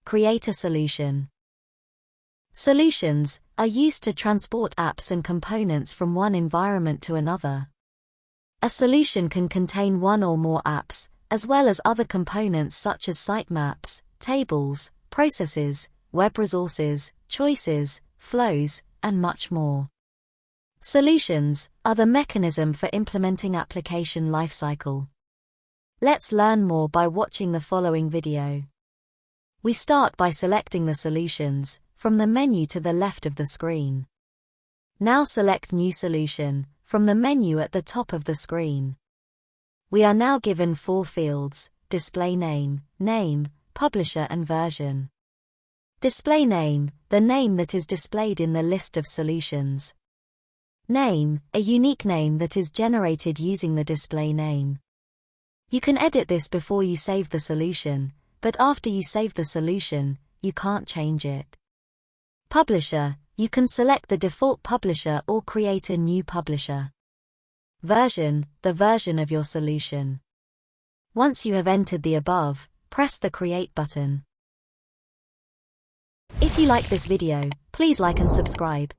Create a solution. Solutions are used to transport apps and components from one environment to another. A solution can contain one or more apps, as well as other components such as sitemaps, tables, processes, web resources, choices, flows, and much more. Solutions are the mechanism for implementing application lifecycle. Let's learn more by watching the following video. We start by selecting the solutions from the menu to the left of the screen. Now select New Solution from the menu at the top of the screen. We are now given 4 fields: display name, publisher and version. Display name, the name that is displayed in the list of solutions. Name, a unique name that is generated using the display name. You can edit this before you save the solution, but after you save the solution, you can't change it. Publisher, you can select the default publisher or create a new publisher. Version, the version of your solution. Once you have entered the above, press the Create button. If you like this video, please like and subscribe.